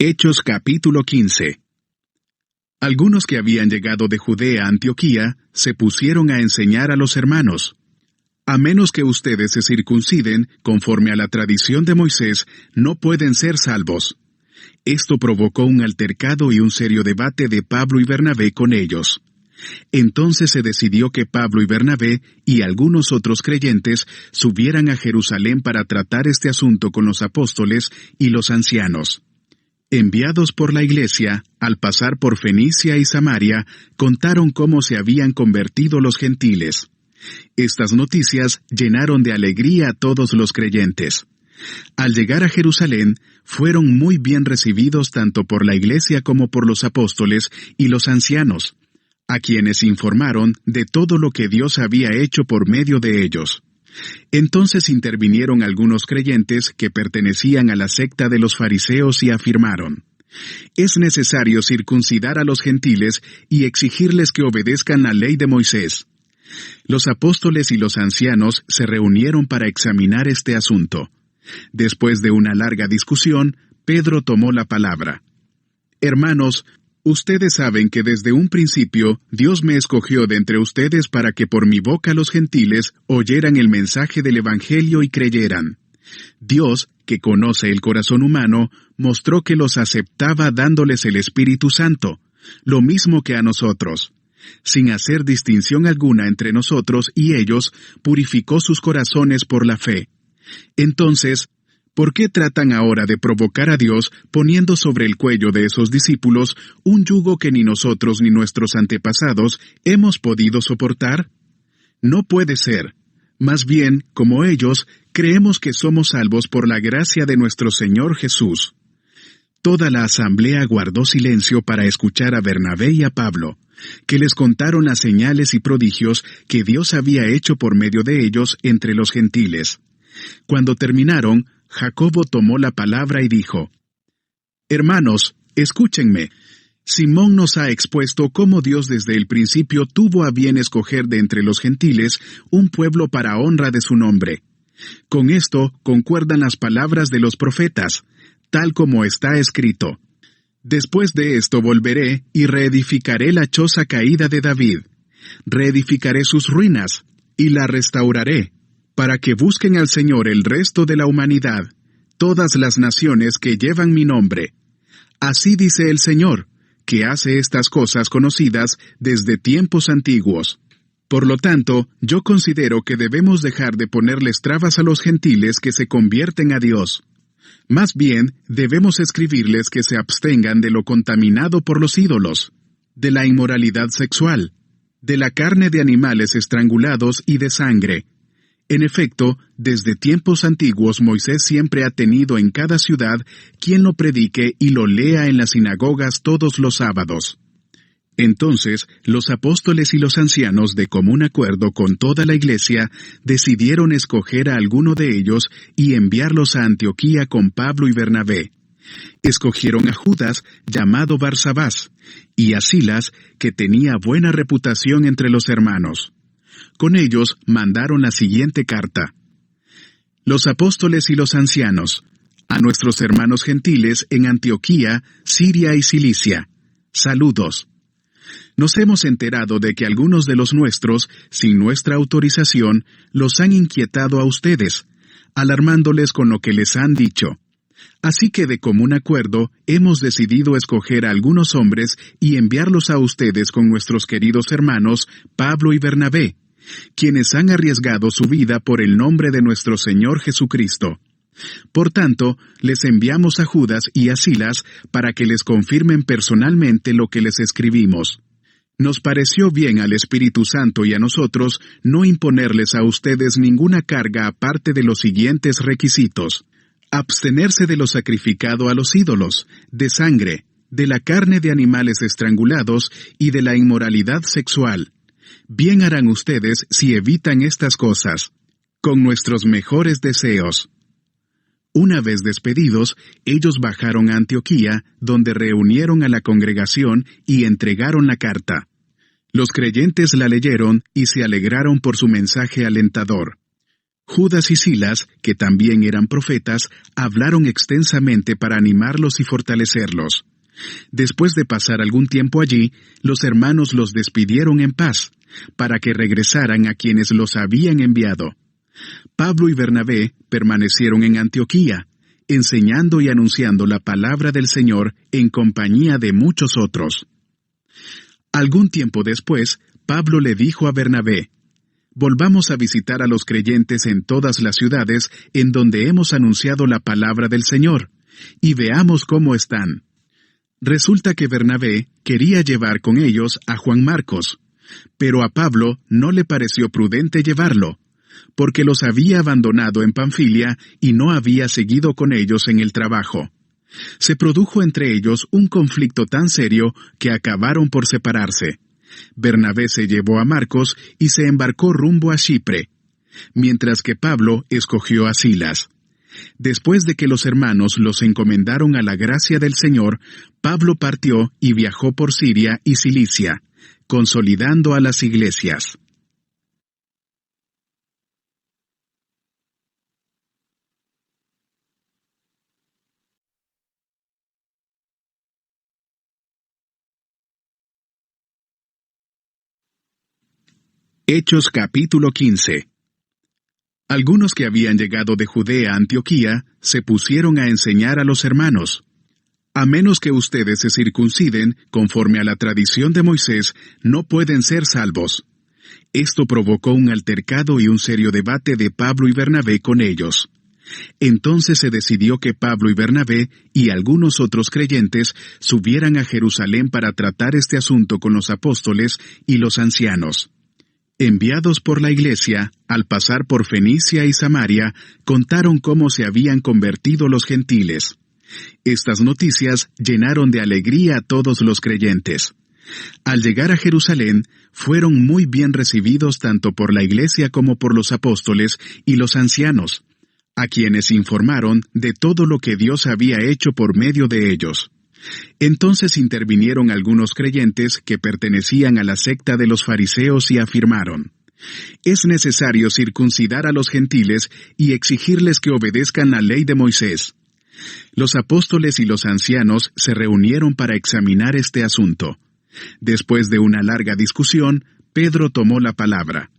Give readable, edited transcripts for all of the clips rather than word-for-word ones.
Hechos capítulo 15. Algunos que habían llegado de Judea a Antioquía se pusieron a enseñar a los hermanos: a menos que ustedes se circunciden, conforme a la tradición de Moisés, no pueden ser salvos. Esto provocó un altercado y un serio debate de Pablo y Bernabé con ellos. Entonces se decidió que Pablo y Bernabé y algunos otros creyentes subieran a Jerusalén para tratar este asunto con los apóstoles y los ancianos. Enviados por la iglesia, al pasar por Fenicia y Samaria, contaron cómo se habían convertido los gentiles. Estas noticias llenaron de alegría a todos los creyentes. Al llegar a Jerusalén, fueron muy bien recibidos tanto por la iglesia como por los apóstoles y los ancianos, a quienes informaron de todo lo que Dios había hecho por medio de ellos. Entonces intervinieron algunos creyentes que pertenecían a la secta de los fariseos y afirmaron: es necesario circuncidar a los gentiles y exigirles que obedezcan la ley de Moisés. Los apóstoles y los ancianos se reunieron para examinar este asunto. Después de una larga discusión, Pedro tomó la palabra. Hermanos, ustedes saben que desde un principio Dios me escogió de entre ustedes para que por mi boca los gentiles oyeran el mensaje del Evangelio y creyeran. Dios, que conoce el corazón humano, mostró que los aceptaba dándoles el Espíritu Santo, lo mismo que a nosotros. Sin hacer distinción alguna entre nosotros y ellos, purificó sus corazones por la fe. Entonces, ¿por qué tratan ahora de provocar a Dios poniendo sobre el cuello de esos discípulos un yugo que ni nosotros ni nuestros antepasados hemos podido soportar? No puede ser. Más bien, como ellos, creemos que somos salvos por la gracia de nuestro Señor Jesús. Toda la asamblea guardó silencio para escuchar a Bernabé y a Pablo, que les contaron las señales y prodigios que Dios había hecho por medio de ellos entre los gentiles. Cuando terminaron, Jacobo tomó la palabra y dijo: Hermanos, escúchenme. Simón nos ha expuesto cómo Dios desde el principio tuvo a bien escoger de entre los gentiles un pueblo para honra de su nombre. Con esto concuerdan las palabras de los profetas, tal como está escrito: Después de esto volveré y reedificaré la choza caída de David. Reedificaré sus ruinas y la restauraré, para que busquen al Señor el resto de la humanidad, todas las naciones que llevan mi nombre. Así dice el Señor, que hace estas cosas conocidas desde tiempos antiguos. Por lo tanto, yo considero que debemos dejar de ponerles trabas a los gentiles que se convierten a Dios. Más bien, debemos escribirles que se abstengan de lo contaminado por los ídolos, de la inmoralidad sexual, de la carne de animales estrangulados y de sangre. En efecto, desde tiempos antiguos Moisés siempre ha tenido en cada ciudad quien lo predique y lo lea en las sinagogas todos los sábados. Entonces, los apóstoles y los ancianos, de común acuerdo con toda la iglesia, decidieron escoger a alguno de ellos y enviarlos a Antioquía con Pablo y Bernabé. Escogieron a Judas, llamado Barsabás, y a Silas, que tenía buena reputación entre los hermanos. Con ellos mandaron la siguiente carta: Los apóstoles y los ancianos, a nuestros hermanos gentiles en Antioquía, Siria y Cilicia, saludos. Nos hemos enterado de que algunos de los nuestros, sin nuestra autorización, los han inquietado a ustedes, alarmándoles con lo que les han dicho. Así que de común acuerdo hemos decidido escoger a algunos hombres y enviarlos a ustedes con nuestros queridos hermanos Pablo y Bernabé, quienes han arriesgado su vida por el nombre de nuestro Señor Jesucristo. Por tanto, les enviamos a Judas y a Silas para que les confirmen personalmente lo que les escribimos. Nos pareció bien al Espíritu Santo y a nosotros no imponerles a ustedes ninguna carga aparte de los siguientes requisitos: abstenerse de lo sacrificado a los ídolos, de sangre, de la carne de animales estrangulados y de la inmoralidad sexual. Bien harán ustedes si evitan estas cosas. Con nuestros mejores deseos. Una vez despedidos, ellos bajaron a Antioquía, donde reunieron a la congregación y entregaron la carta. Los creyentes la leyeron y se alegraron por su mensaje alentador. Judas y Silas, que también eran profetas, hablaron extensamente para animarlos y fortalecerlos. Después de pasar algún tiempo allí, los hermanos los despidieron en paz, para que regresaran a quienes los habían enviado. Pablo y Bernabé permanecieron en Antioquía, enseñando y anunciando la palabra del Señor en compañía de muchos otros. Algún tiempo después, Pablo le dijo a Bernabé: «Volvamos a visitar a los creyentes en todas las ciudades en donde hemos anunciado la palabra del Señor, y veamos cómo están». Resulta que Bernabé quería llevar con ellos a Juan Marcos, pero a Pablo no le pareció prudente llevarlo, porque los había abandonado en Panfilia y no había seguido con ellos en el trabajo. Se produjo entre ellos un conflicto tan serio que acabaron por separarse. Bernabé se llevó a Marcos y se embarcó rumbo a Chipre, mientras que Pablo escogió a Silas. Después de que los hermanos los encomendaron a la gracia del Señor, Pablo partió y viajó por Siria y Cilicia, consolidando a las iglesias. Hechos capítulo 15. Algunos que habían llegado de Judea a Antioquía se pusieron a enseñar a los hermanos: «A menos que ustedes se circunciden, conforme a la tradición de Moisés, no pueden ser salvos». Esto provocó un altercado y un serio debate de Pablo y Bernabé con ellos. Entonces se decidió que Pablo y Bernabé y algunos otros creyentes subieran a Jerusalén para tratar este asunto con los apóstoles y los ancianos. Enviados por la iglesia, al pasar por Fenicia y Samaria, contaron cómo se habían convertido los gentiles. Estas noticias llenaron de alegría a todos los creyentes. Al llegar a Jerusalén, fueron muy bien recibidos tanto por la iglesia como por los apóstoles y los ancianos, a quienes informaron de todo lo que Dios había hecho por medio de ellos. Entonces intervinieron algunos creyentes que pertenecían a la secta de los fariseos y afirmaron: «Es necesario circuncidar a los gentiles y exigirles que obedezcan la ley de Moisés». Los apóstoles y los ancianos se reunieron para examinar este asunto. Después de una larga discusión, Pedro tomó la palabra.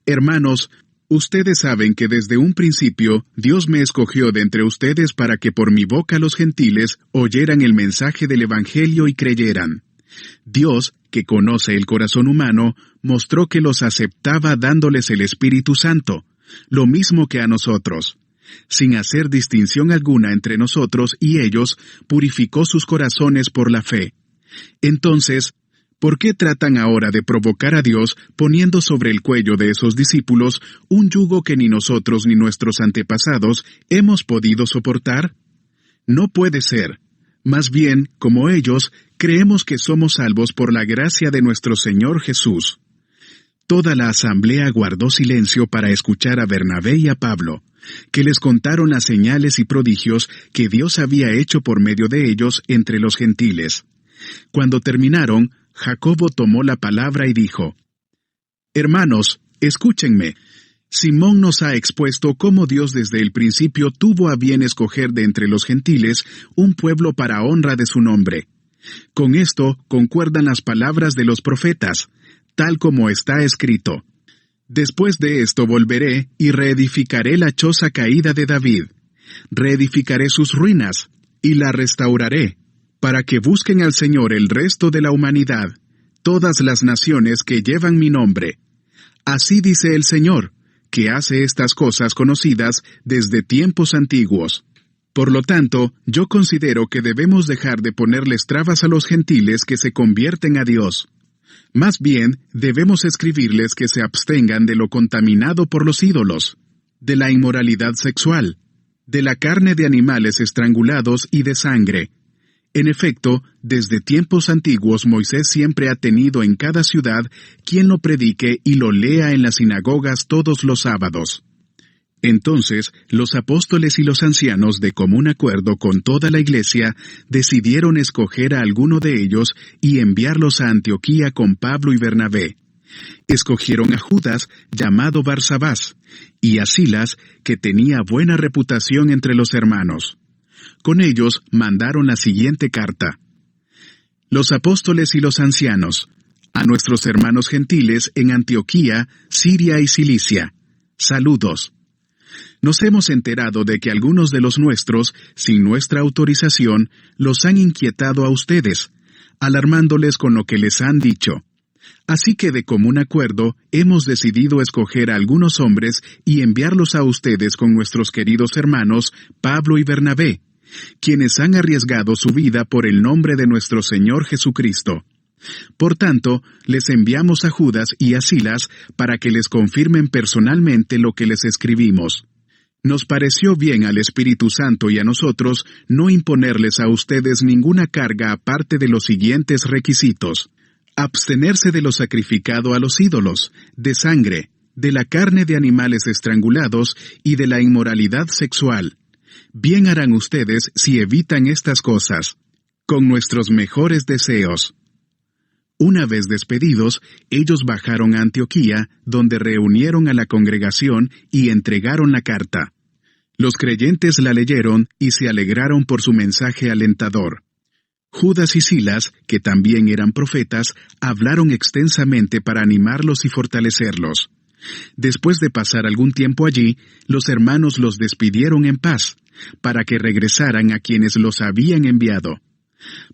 «Hermanos, ustedes saben que desde un principio Dios me escogió de entre ustedes para que por mi boca los gentiles oyeran el mensaje del Evangelio y creyeran. Dios, que conoce el corazón humano, mostró que los aceptaba dándoles el Espíritu Santo, lo mismo que a nosotros. Sin hacer distinción alguna entre nosotros y ellos, purificó sus corazones por la fe. Entonces, ¿por qué tratan ahora de provocar a Dios poniendo sobre el cuello de esos discípulos un yugo que ni nosotros ni nuestros antepasados hemos podido soportar? No puede ser. Más bien, como ellos, creemos que somos salvos por la gracia de nuestro Señor Jesús». Toda la asamblea guardó silencio para escuchar a Bernabé y a Pablo, que les contaron las señales y prodigios que Dios había hecho por medio de ellos entre los gentiles. Cuando terminaron, Jacobo tomó la palabra y dijo: «Hermanos, escúchenme. Simón nos ha expuesto cómo Dios desde el principio tuvo a bien escoger de entre los gentiles un pueblo para honra de su nombre. Con esto concuerdan las palabras de los profetas, tal como está escrito: Después de esto volveré y reedificaré la choza caída de David. Reedificaré sus ruinas y la restauraré, para que busquen al Señor el resto de la humanidad, todas las naciones que llevan mi nombre. Así dice el Señor, que hace estas cosas conocidas desde tiempos antiguos. Por lo tanto, yo considero que debemos dejar de ponerles trabas a los gentiles que se convierten a Dios. Más bien, debemos escribirles que se abstengan de lo contaminado por los ídolos, de la inmoralidad sexual, de la carne de animales estrangulados y de sangre. En efecto, desde tiempos antiguos Moisés siempre ha tenido en cada ciudad quien lo predique y lo lea en las sinagogas todos los sábados». Entonces, los apóstoles y los ancianos, de común acuerdo con toda la iglesia, decidieron escoger a alguno de ellos y enviarlos a Antioquía con Pablo y Bernabé. Escogieron a Judas, llamado Barsabás, y a Silas, que tenía buena reputación entre los hermanos. Con ellos mandaron la siguiente carta. Los apóstoles y los ancianos, a nuestros hermanos gentiles en Antioquía, Siria y Cilicia, saludos. Nos hemos enterado de que algunos de los nuestros, sin nuestra autorización, los han inquietado a ustedes, alarmándoles con lo que les han dicho. Así que de común acuerdo hemos decidido escoger a algunos hombres y enviarlos a ustedes con nuestros queridos hermanos Pablo y Bernabé, quienes han arriesgado su vida por el nombre de nuestro Señor Jesucristo. Por tanto, les enviamos a Judas y a Silas para que les confirmen personalmente lo que les escribimos. Nos pareció bien al Espíritu Santo y a nosotros no imponerles a ustedes ninguna carga aparte de los siguientes requisitos: abstenerse de lo sacrificado a los ídolos, de sangre, de la carne de animales estrangulados y de la inmoralidad sexual. Bien harán ustedes si evitan estas cosas. Con nuestros mejores deseos. Una vez despedidos, ellos bajaron a Antioquía, donde reunieron a la congregación y entregaron la carta. Los creyentes la leyeron y se alegraron por su mensaje alentador. Judas y Silas, que también eran profetas, hablaron extensamente para animarlos y fortalecerlos. Después de pasar algún tiempo allí, los hermanos los despidieron en paz, para que regresaran a quienes los habían enviado.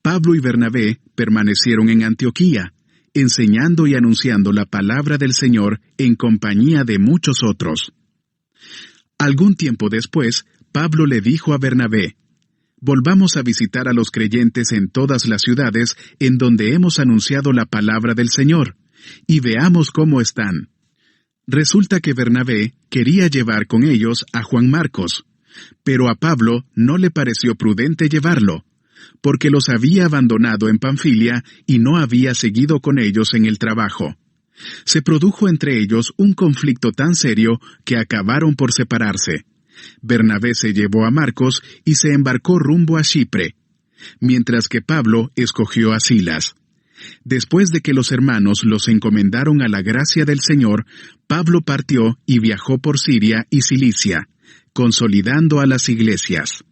Pablo y Bernabé permanecieron en Antioquía, enseñando y anunciando la palabra del Señor en compañía de muchos otros. Algún tiempo después, Pablo le dijo a Bernabé: «Volvamos a visitar a los creyentes en todas las ciudades en donde hemos anunciado la palabra del Señor, y veamos cómo están». Resulta que Bernabé quería llevar con ellos a Juan Marcos, pero a Pablo no le pareció prudente llevarlo, porque los había abandonado en Panfilia y no había seguido con ellos en el trabajo. Se produjo entre ellos un conflicto tan serio que acabaron por separarse. Bernabé se llevó a Marcos y se embarcó rumbo a Chipre, mientras que Pablo escogió a Silas. Después de que los hermanos los encomendaron a la gracia del Señor, Pablo partió y viajó por Siria y Cilicia, consolidando a las iglesias.